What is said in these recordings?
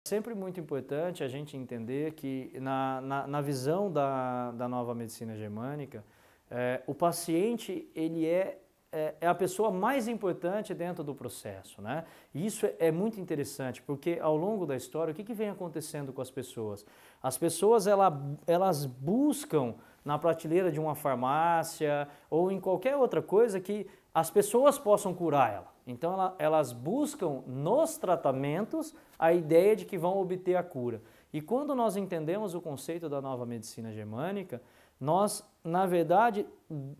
Sempre muito importante a gente entender que na visão da nova medicina germânica, o paciente ele é a pessoa mais importante dentro do processo, né? E isso é muito interessante, porque ao longo da história, o que vem acontecendo com as pessoas? As pessoas elas buscam na prateleira de uma farmácia ou em qualquer outra coisa que as pessoas possam curar ela. Então elas buscam nos tratamentos a ideia de que vão obter a cura. E quando nós entendemos o conceito da nova medicina germânica, nós, na verdade,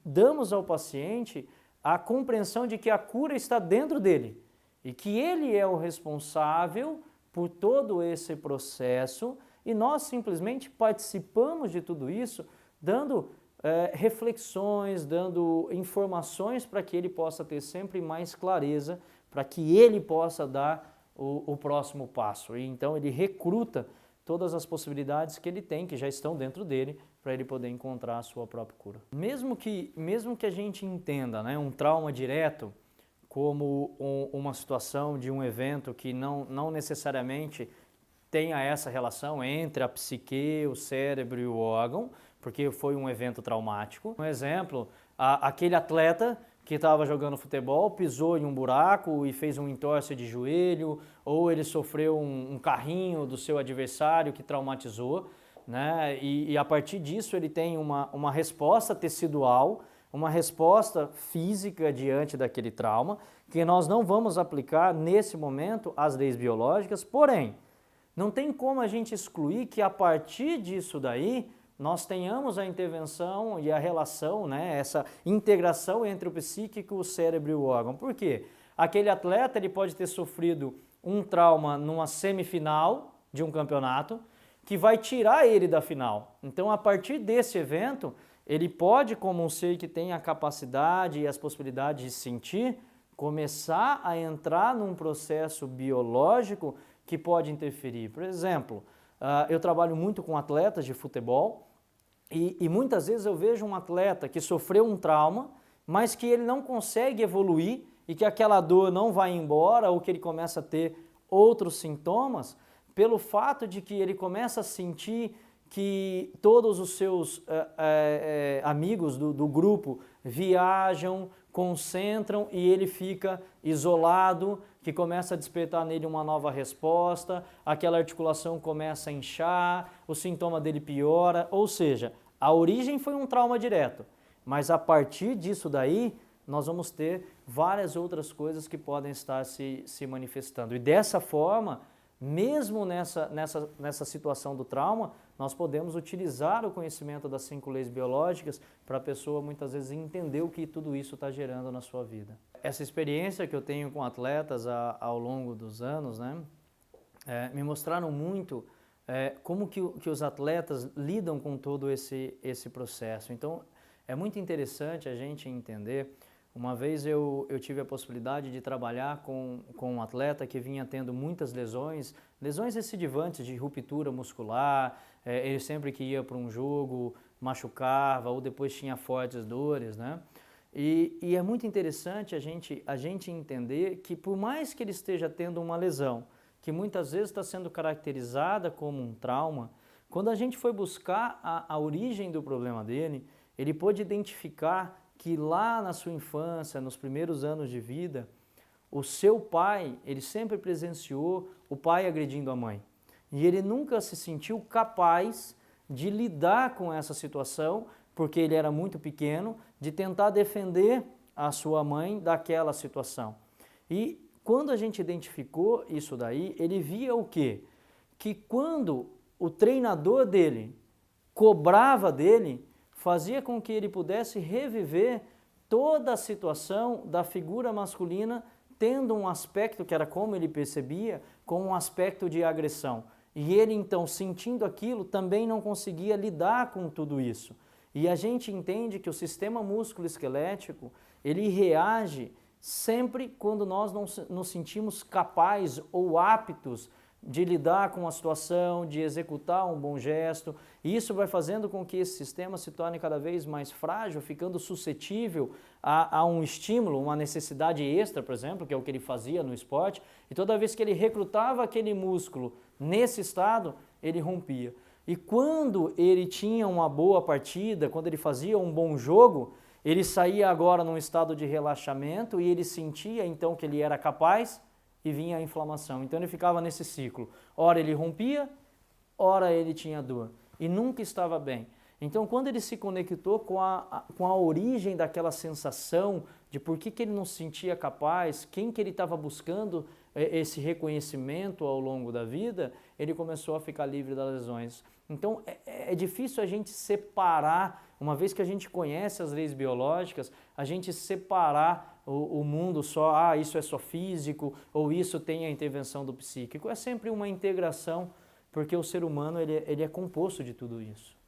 damos ao paciente a compreensão de que a cura está dentro dele e que ele é o responsável por todo esse processo e nós simplesmente participamos de tudo isso dando reflexões, dando informações para que ele possa ter sempre mais clareza, para que ele possa dar o próximo passo. E então ele recruta todas as possibilidades que ele tem, que já estão dentro dele, para ele poder encontrar a sua própria cura. Mesmo que a gente entenda, né, um trauma direto como uma situação de um evento que não necessariamente tenha essa relação entre a psique, o cérebro e o órgão, porque foi um evento traumático. Um exemplo, aquele atleta que estava jogando futebol, pisou em um buraco e fez um entorse de joelho, ou ele sofreu um carrinho do seu adversário que traumatizou, né? E a partir disso ele tem uma resposta tecidual, uma resposta física diante daquele trauma, que nós não vamos aplicar nesse momento as leis biológicas, porém, não tem como a gente excluir que a partir disso daí nós tenhamos a intervenção e a relação, né, essa integração entre o psíquico, o cérebro e o órgão. Por quê? Aquele atleta ele pode ter sofrido um trauma numa semifinal de um campeonato que vai tirar ele da final. Então, a partir desse evento, ele pode, como um ser que tem a capacidade e as possibilidades de sentir, começar a entrar num processo biológico que pode interferir. Por exemplo, eu trabalho muito com atletas de futebol e muitas vezes eu vejo um atleta que sofreu um trauma, mas que ele não consegue evoluir e que aquela dor não vai embora ou que ele começa a ter outros sintomas pelo fato de que ele começa a sentir que todos os seus amigos do grupo viajam, concentram e ele fica isolado, que começa a despertar nele uma nova resposta, aquela articulação começa a inchar, o sintoma dele piora, ou seja, a origem foi um trauma direto, mas a partir disso daí nós vamos ter várias outras coisas que podem estar se manifestando. E dessa forma, mesmo nessa situação do trauma, nós podemos utilizar o conhecimento das 5 leis biológicas para a pessoa muitas vezes entender o que tudo isso está gerando na sua vida. Essa experiência que eu tenho com atletas ao longo dos anos, né, me mostraram muito como que os atletas lidam com todo esse processo. Então, é muito interessante a gente entender. Uma vez eu tive a possibilidade de trabalhar com um atleta que vinha tendo muitas lesões recidivantes de ruptura muscular, ele sempre que ia para um jogo machucava ou depois tinha fortes dores, né? E é muito interessante a gente entender que por mais que ele esteja tendo uma lesão, que muitas vezes está sendo caracterizada como um trauma, quando a gente foi buscar a origem do problema dele, ele pôde identificar que lá na sua infância, nos primeiros anos de vida, o seu pai, ele sempre presenciou o pai agredindo a mãe. E ele nunca se sentiu capaz de lidar com essa situação, porque ele era muito pequeno, de tentar defender a sua mãe daquela situação. E quando a gente identificou isso daí, ele via o quê? Que quando o treinador dele cobrava dele, fazia com que ele pudesse reviver toda a situação da figura masculina tendo um aspecto que era como ele percebia, com um aspecto de agressão. E ele então, sentindo aquilo, também não conseguia lidar com tudo isso. E a gente entende que o sistema músculo-esquelético, ele reage sempre quando nós não nos sentimos capazes ou aptos de lidar com a situação, de executar um bom gesto, e isso vai fazendo com que esse sistema se torne cada vez mais frágil, ficando suscetível a um estímulo, uma necessidade extra, por exemplo, que é o que ele fazia no esporte, e toda vez que ele recrutava aquele músculo Nesse estado, ele rompia. E quando ele tinha uma boa partida, quando ele fazia um bom jogo, ele saía agora num estado de relaxamento e ele sentia então que ele era capaz e vinha a inflamação. Então ele ficava nesse ciclo. Ora ele rompia, ora ele tinha dor e nunca estava bem. Então quando ele se conectou com a origem daquela sensação de por que ele não se sentia capaz, quem que ele estava buscando esse reconhecimento ao longo da vida, ele começou a ficar livre das lesões. Então é difícil a gente separar, uma vez que a gente conhece as leis biológicas, a gente separar o mundo só, isso é só físico, ou isso tem a intervenção do psíquico. É sempre uma integração, porque o ser humano ele é composto de tudo isso.